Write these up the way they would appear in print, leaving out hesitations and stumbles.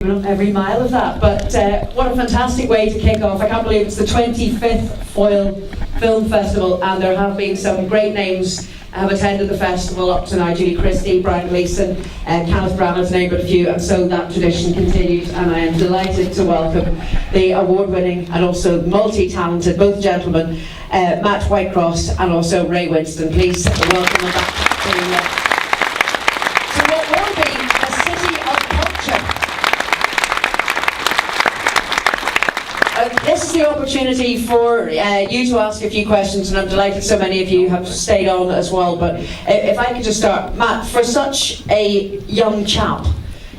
Every mile of that, but what a fantastic way to kick off. I can't believe it's the 25th Foyle Film Festival, and there have been some great names have attended the festival up to now. Julie Christie, Brian Gleeson, Kenneth Branagh, to name but a few, and so that tradition continues, and I am delighted to welcome the award-winning and also multi-talented, both gentlemen, Mat Whitecross and also Ray Winstone. Please welcome them back to what will be a city of culture. This is the opportunity for you to ask a few questions, and I'm delighted so many of you have stayed on as well. But if I could just start, Mat, for such a young chap,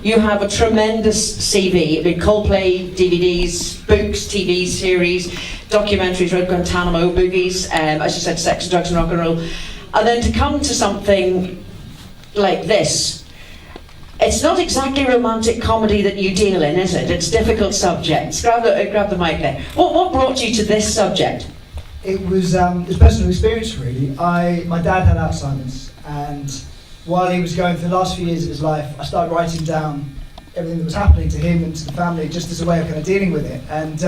you have a tremendous CV. I mean, Coldplay, DVDs, books, TV series, documentaries, Road Guantanamo, movies, as you said, sex, drugs and rock and roll. And then to come to something like this, it's not exactly romantic comedy that you deal in, is it? It's difficult subjects. Grab the mic there. What brought you to this subject? It was personal experience, really. My dad had Alzheimer's, and while he was going through the last few years of his life, I started writing down everything that was happening to him and to the family, just as a way of kind of dealing with it. And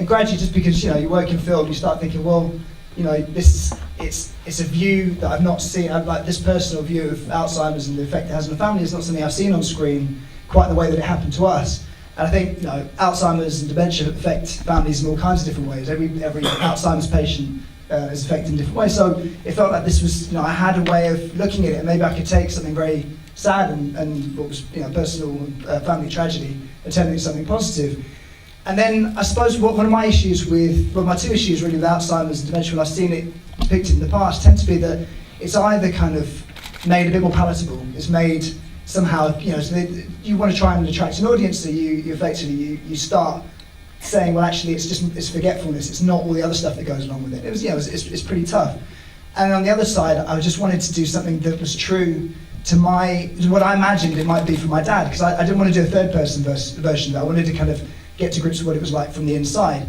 gradually, just because you work in film, you start thinking, well, it's a view that I've not seen. Like this personal view of Alzheimer's and the effect it has on the family is not something I've seen on screen quite the way that it happened to us. And I think Alzheimer's and dementia affect families in all kinds of different ways. Every Alzheimer's patient is affected in different ways. So it felt like this was, I had a way of looking at it, and maybe I could take something very sad and what was personal family tragedy and turn it into something positive. And then I suppose one of my issues my two issues really with Alzheimer's and dementia, when I've seen it depicted in the past, tend to be that it's either kind of made a bit more palatable, it's made somehow, so that you want to try and attract an audience, so you effectively, you start saying, well actually it's forgetfulness, it's not all the other stuff that goes along with it. It's pretty tough. And on the other side, I just wanted to do something that was true to what I imagined it might be for my dad, because I didn't want to do a third person version of that. I wanted to kind of get to grips with what it was like from the inside.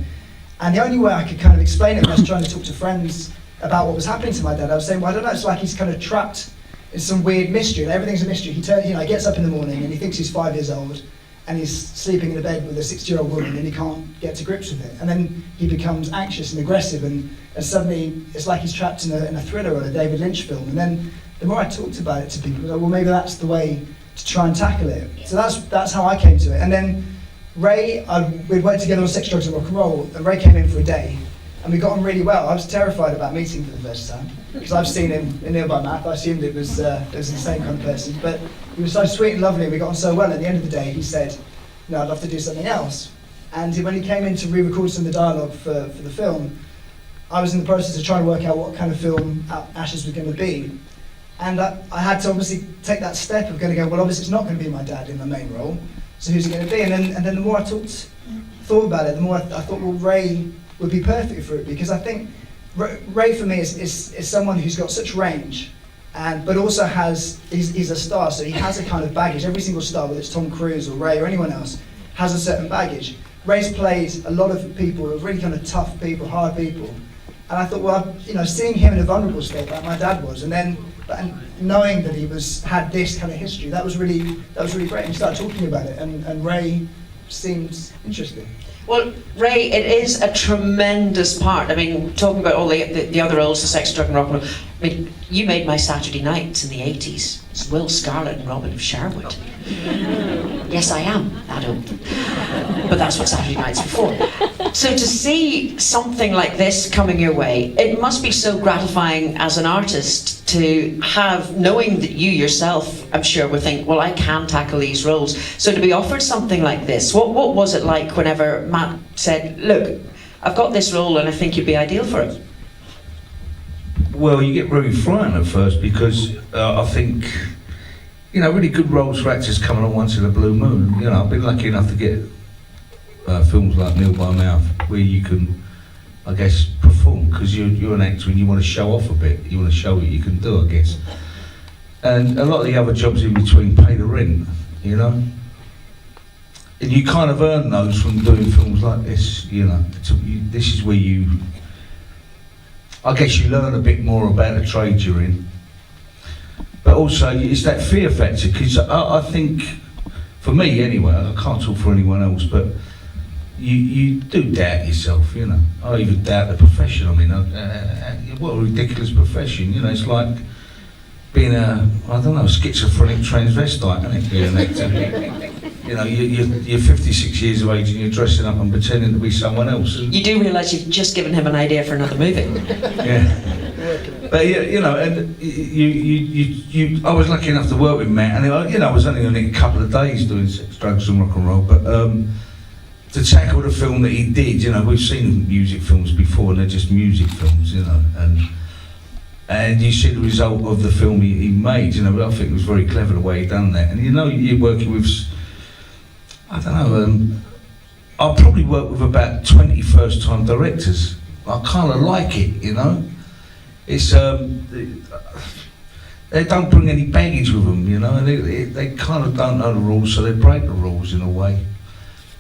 And the only way I could kind of explain it when I was trying to talk to friends about what was happening to my dad, I was saying, well, I don't know, it's like he's kind of trapped in some weird mystery, and everything's a mystery. He gets up in the morning and he thinks he's 5 years old, and he's sleeping in a bed with a 60-year-old woman, and he can't get to grips with it. And then he becomes anxious and aggressive, and suddenly it's like he's trapped in a thriller or a David Lynch film. And then the more I talked about it to people, I was like, well, maybe that's the way to try and tackle it. So that's how I came to it. And then Ray, we'd worked together on Sex, Drugs and Rock and Roll, and Ray came in for a day, and we got on really well. I was terrified about meeting him for the first time, because I've seen him in Nearby Math. I assumed it was the same kind of person, but he was so sweet and lovely, and we got on so well. At the end of the day, he said, I'd love to do something else. And when he came in to re-record some of the dialogue for the film, I was in the process of trying to work out what kind of film Ashes was going to be. And I had to obviously take that step of going to go, well, obviously it's not going to be my dad in the main role, so who's it going to be? And then the more I thought about it, the more I thought, well, Ray would be perfect for it, because I think Ray for me is someone who's got such range, but also he's a star, so he has a kind of baggage. Every single star, whether it's Tom Cruise or Ray or anyone else, has a certain baggage. Ray's played a lot of people, really kind of tough people, hard people, and I thought, well, seeing him in a vulnerable state like my dad was, and knowing that he had this kind of history, that was really great. And we started talking about it, and Ray seemed interesting. Well, Ray, it is a tremendous part. I mean, talking about all the other roles, the Sex, Drug and Rock and Roll. I mean, you made my Saturday nights in the 80s. It's Will Scarlett and Robin of Sherwood. Yes, I am that old. But that's what Saturday nights were for. So to see something like this coming your way, it must be so gratifying as an artist to have, knowing that you yourself, I'm sure, would think, well, I can tackle these roles. So to be offered something like this, what was it like whenever Mat said, look, I've got this role and I think you'd be ideal for it? Well, you get really frightened at first, because I think, really good roles for actors coming on once in a blue moon. I've been lucky enough to get films like Nil by Mouth, where you can, I guess, perform, because you're an actor and you want to show off a bit. You want to show what you can do, I guess. And a lot of the other jobs in between pay the rent, And you kind of earn those from doing films like this, This is where I guess you learn a bit more about the trade you're in. But also, it's that fear factor, because I think for me anyway, I can't talk for anyone else, but you do doubt yourself, you know. I even doubt the profession. I mean, what a ridiculous profession, you know. It's like being schizophrenic transvestite, isn't it, being an actor? You know, you're 56 years of age and you're dressing up and pretending to be someone else. You do realise you've just given him an idea for another movie. Yeah. But yeah, you know, and I was lucky enough to work with Matt, and you know, I was only on it a couple of days doing sex, drugs and rock and roll, but to tackle the film that he did, you know, we've seen music films before and they're just music films, you know, and you see the result of the film he made, you know. But I think it was very clever the way he done that. And you know, you're working with, I don't know, I'll probably work with about 20 first-time directors. I kind of like it, you know. It's they don't bring any baggage with them, you know, and they kind of don't know the rules, so they break the rules in a way.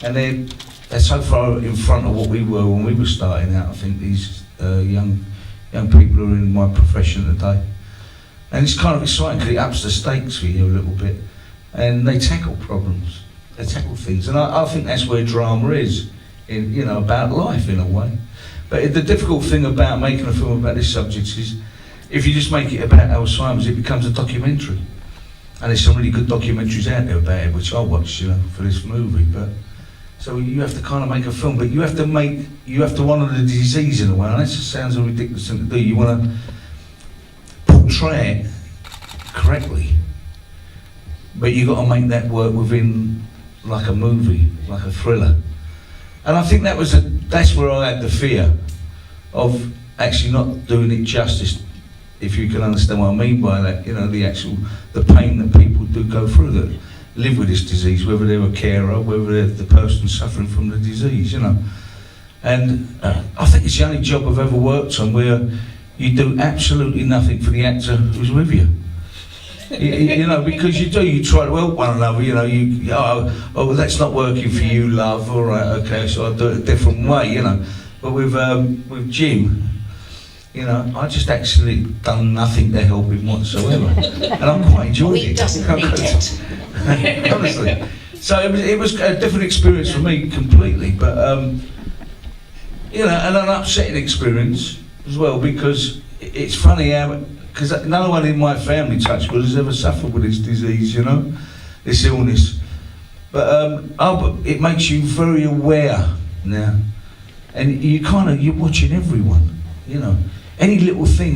And they're so far in front of what we were when we were starting out. I think these young people who are in my profession today, and it's kind of exciting because it ups the stakes for you a little bit, and they tackle problems, they tackle things, and I think that's where drama is, in, you know, about life in a way. But the difficult thing about making a film about this subject is, if you just make it about Alzheimer's, it becomes a documentary, and there's some really good documentaries out there about it, which I watched, you know, for this movie. But so you have to kind of make a film, but you have to honour the disease in a way, and that just sounds a ridiculous thing to do. You want to portray it correctly, but you got to make that work within like a movie, like a thriller. And I think that's where I had the fear of actually not doing it justice, if you can understand what I mean by that. You know, the pain that people do go through that live with this disease, whether they're a carer, whether they're the person suffering from the disease, you know. And I think it's the only job I've ever worked on where you do absolutely nothing for the actor who's with you. You know, because you try to help one another, you know, oh, that's not working for you, love, all right, okay, so I'll do it a different way, you know. But with Jim, you know, I just actually done nothing to help him whatsoever, and I'm quite enjoying it. He doesn't need it. Honestly. So it was a different experience for me completely, but you know, and an upsetting experience as well, because it's funny how, because no one in my family, touch wood, has ever suffered with this disease, you know, this illness. But it makes you very aware now, and you're watching everyone, you know. Any little thing,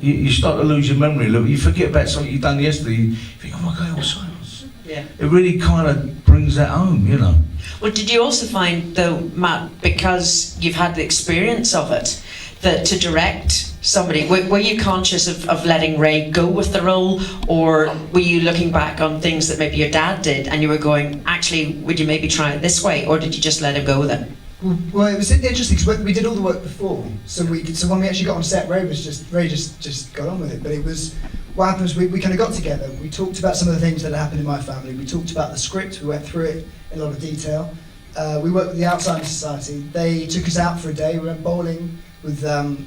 you start to lose your memory a little. You forget about something you've done yesterday. You think, oh my God, Alzheimer's. Yeah. It really kind of brings that home, you know. Well, did you also find, though, Matt, because you've had the experience of it, that to direct somebody, were you conscious of letting Ray go with the role, or were you looking back on things that maybe your dad did and you were going, actually, would you maybe try it this way, or did you just let him go with it? Well, it was interesting because we did all the work before, so when we actually got on set, Ray just got on with it. But it was, what happened was we kind of got together. We talked about some of the things that happened in my family. We talked about the script. We went through it in a lot of detail. We worked with the Alzheimer's Society. They took us out for a day. We went bowling with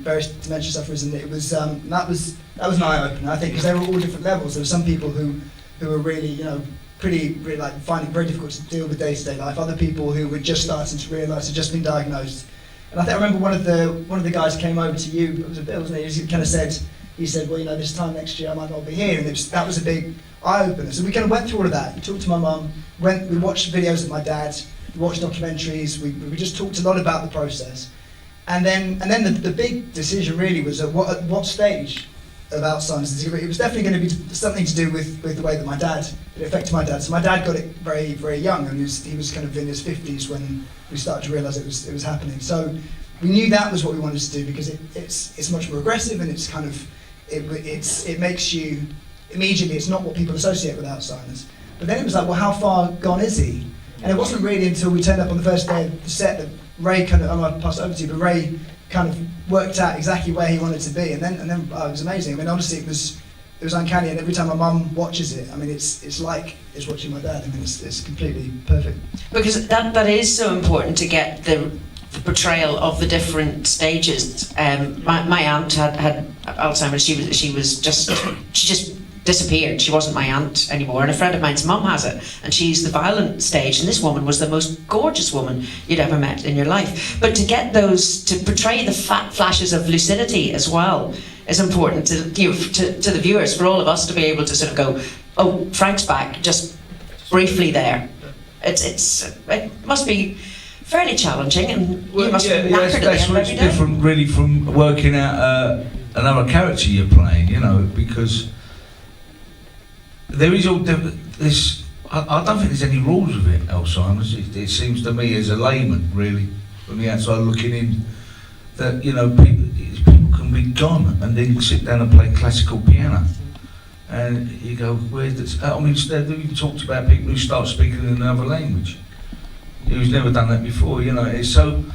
various dementia sufferers, and it was that was an eye opener, I think, because they were all different levels. There were some people who were really, you know, really like finding it very difficult to deal with day-to-day life. Other people who were just starting to realise had just been diagnosed. And I think I remember one of the guys came over to you. It was a Bill, wasn't it? He kind of said, well, you know, this time next year I might not be here, and that was a big eye opener. So we kind of went through all of that. We talked to my mum. We watched videos of my dad. We watched documentaries. We just talked a lot about the process. And then the big decision really was at what stage of Alzheimer's. It was definitely going to be something to do with the way that it affected my dad. So my dad got it very, very young, and he was kind of in his 50s when we started to realise it was happening. So we knew that was what we wanted to do, because it's much more aggressive, and it's kind of it makes you immediately, it's not what people associate with Alzheimer's. But then it was like, well, how far gone is he? And it wasn't really until we turned up on the first day of the set that Ray kind of, I might pass it over to you, but Ray kind of worked out exactly where he wanted to be, and then it was amazing. I mean, honestly, it was uncanny, and every time my mum watches it, I mean, it's like it's watching my dad. I mean, it's completely perfect. Because that is so important to get the portrayal of the different stages. My aunt had Alzheimer's. She just disappeared. She wasn't my aunt anymore, and a friend of mine's mum has it, and she's the violent stage, and this woman was the most gorgeous woman you'd ever met in your life. But to get those, to portray the flashes of lucidity as well, is important to, to the viewers, for all of us to be able to sort of go, oh, Frank's back, just briefly there. It must be fairly challenging, and you must be knackered at the end that's of what's every day. different really from working out another character you're playing, you know, because there is all this. I don't think there's any rules with it, Alzheimer's. It seems to me, as a layman, really, from the outside looking in, that, you know, people can be gone and then sit down and play classical piano. And you go, where's this? I mean, they've even talked about people who start speaking in another language, who's never done that before, you know. It's kind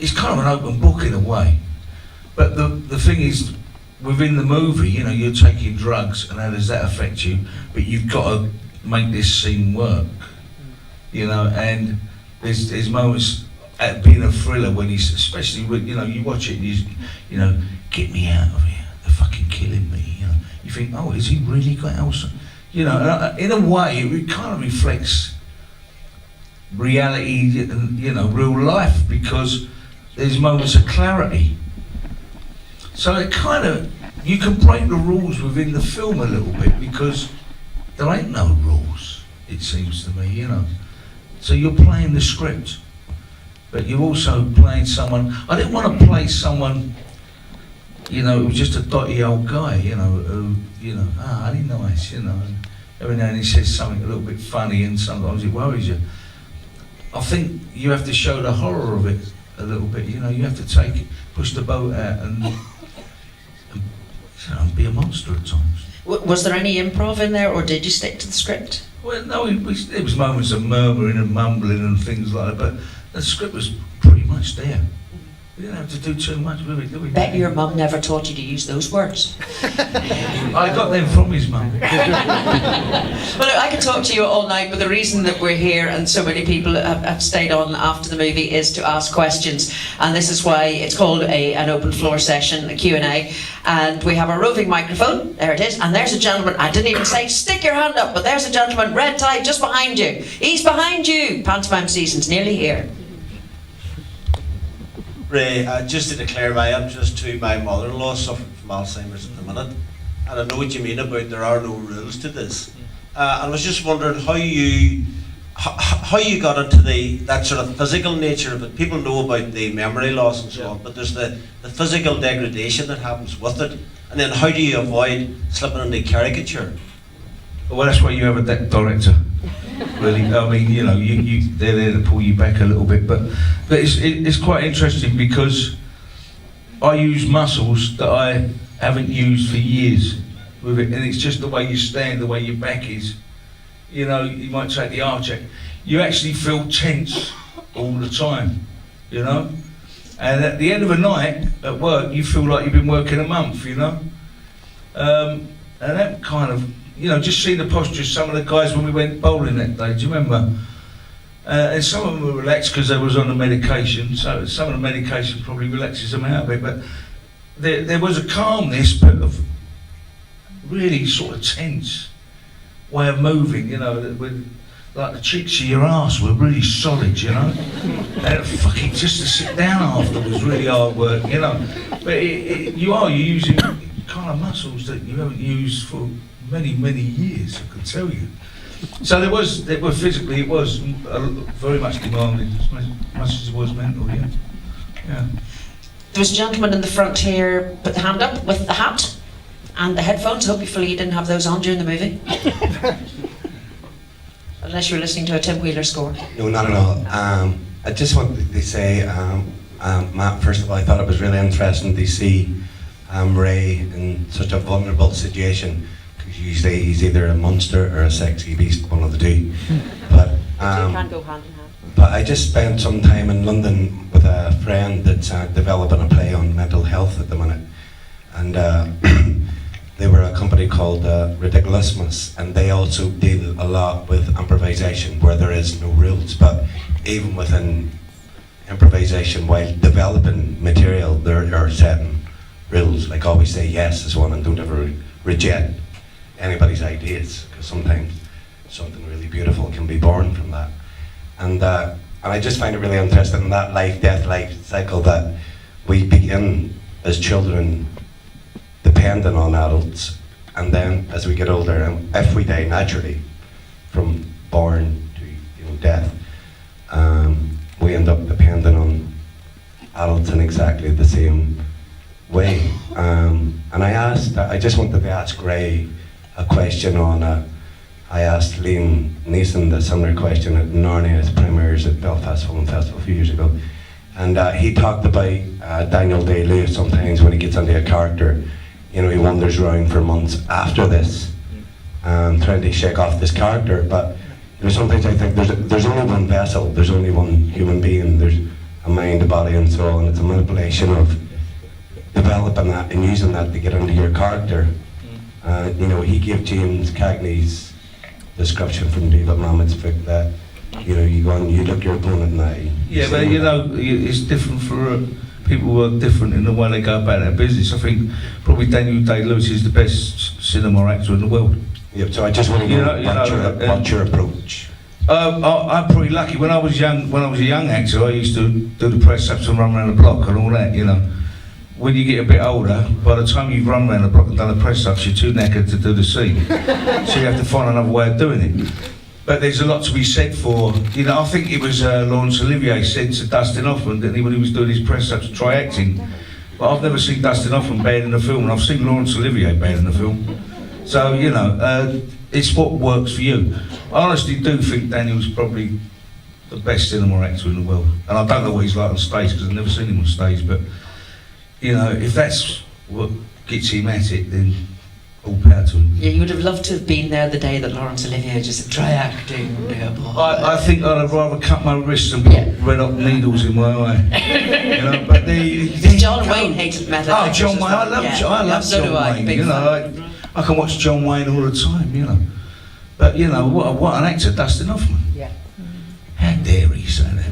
of an open book in a way. But the thing is, within the movie, you know, you're taking drugs, and how does that affect you? But you've got to make this scene work, you know. And there's moments at being a thriller when he's, especially with, you know, you watch it and you know, get me out of here, they're fucking killing me, you know. You think, oh, is he really got Elsa? You know, and in a way, it kind of reflects reality and, you know, real life, because there's moments of clarity. So it kind of, you can break the rules within the film a little bit, because there ain't no rules, it seems to me, you know. So you're playing the script, but you're also playing someone. I didn't want to play someone, you know, who was just a dotty old guy, you know, who, you know, only nice, you know, and every now and then he says something a little bit funny, and sometimes it worries you. I think you have to show the horror of it a little bit, you know. You have to push the boat out and you know, be a monster at times. Was there any improv in there, or did you stick to the script? Well, no, there was moments of murmuring and mumbling and things like that, but the script was pretty much there. We didn't have to do too much with it, did we? Bet your mum never taught you to use those words. I got them from his mum. Well, look, I could talk to you all night, but the reason that we're here and so many people have stayed on after the movie is to ask questions, and this is why it's called an open floor session, a Q&A, and we have a roving microphone. There it is, and there's a gentleman. I didn't even say stick your hand up, but there's a gentleman, red tie, just behind you. He's behind you. Pantomime season's nearly here. Ray, just to declare my interest to my mother-in-law suffering from Alzheimer's at the minute, and I know what you mean about there are no rules to this. And I was just wondering how you got into that sort of physical nature of it. People know about the memory loss and so on, but there's the physical degradation that happens with it. And then how do you avoid slipping into caricature? Well, that's why you have a director. Really, I mean, you know, they're there to pull you back a little bit, but it's quite interesting, because I use muscles that I haven't used for years with it, and it's just the way you stand, the way your back is. You know, you might take the arm check. You actually feel tense all the time, you know, and at the end of a night at work, you feel like you've been working a month, you know, and that kind of. You know, just see the posture of some of the guys when we went bowling that day, do you remember? And some of them were relaxed because they was on the medication, so some of the medication probably relaxes them out a bit, but there was a calmness, but of really sort of tense way of moving, you know, with, like the cheeks of your arse were really solid, you know? And fucking just to sit down after was really hard work, you know? But you're using kind of muscles that you haven't used for many years, I can tell you. So it was very much demanding, as much as it was mental, yeah. There was a gentleman in the front here, put the hand up with the hat and the headphones. Hopefully you didn't have those on during the movie. Unless you were listening to a Tim Wheeler score. No, not at all. I just wanted to say, Matt, first of all, I thought it was really interesting to see Ray in such a vulnerable situation. Usually he's either a monster or a sexy beast, one of the two. But You can go hand in hand. But I just spent some time in London with a friend that's developing a play on mental health at the minute, and they were a company called Ridiculousness, and they also deal a lot with improvisation where there is no rules. But even within improvisation, while developing material, there are certain rules, like always say yes is one and don't ever reject. anybody's ideas, because sometimes something really beautiful can be born from that. And I just find it really interesting in that life cycle that we begin as children dependent on adults, and then as we get older, and if we die naturally from born to death, we end up dependent on adults in exactly the same way. And I just wanted to ask Ray a question on I asked Liam Neeson the similar question at Narnia's premieres at Belfast Film Festival a few years ago. And he talked about Daniel Day-Lewis sometimes when he gets into a character, he wanders around for months after this, trying to shake off this character. But sometimes I think there's only one vessel, there's only one human being, there's a mind, a body and soul, and it's a manipulation of developing that and using that to get into your character. He gave James Cagney's description from David Mamet's book that you go and you look your opponent in the eye. Yeah, but it's different for people who are different in the way they go about their business. I think probably Daniel Day-Lewis is the best cinema actor in the world. Yeah, so I just want to know what's your approach? I'm pretty lucky. When I was a young actor, I used to do the press ups and run around the block and all that. When you get a bit older, by the time you've run around the block and done the press ups, you're too knackered to do the scene. So you have to find another way of doing it. But there's a lot to be said for, I think it was Laurence Olivier said to Dustin Hoffman that when he was doing his press ups to try acting. But I've never seen Dustin Hoffman bad in a film, and I've seen Laurence Olivier bad in a film. So, it's what works for you. I honestly do think Daniel's probably the best cinema actor in the world. And I don't know what he's like on stage, because I've never seen him on stage, but if that's what gets him at it, then all power to him. Yeah, you would have loved to have been there the day that Laurence Olivier just said, try acting. I think I'd have rather cut my wrists and put red hot needles in my eye. But John Wayne hated method. Oh, John Wayne, I love so John do Wayne. I can watch John Wayne all the time, But what an actor, Dustin Hoffman. Yeah. How dare he say that?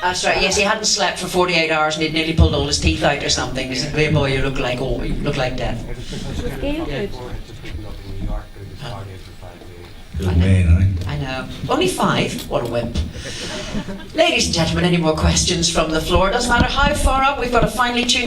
That's right, yes, he hadn't slept for 48 hours and he'd nearly pulled all his teeth out or something. He said, "Great boy, you look like death." Good man, I know. Only 5? What a wimp. Ladies and gentlemen, any more questions from the floor? Doesn't matter how far up, we've got a finely tuned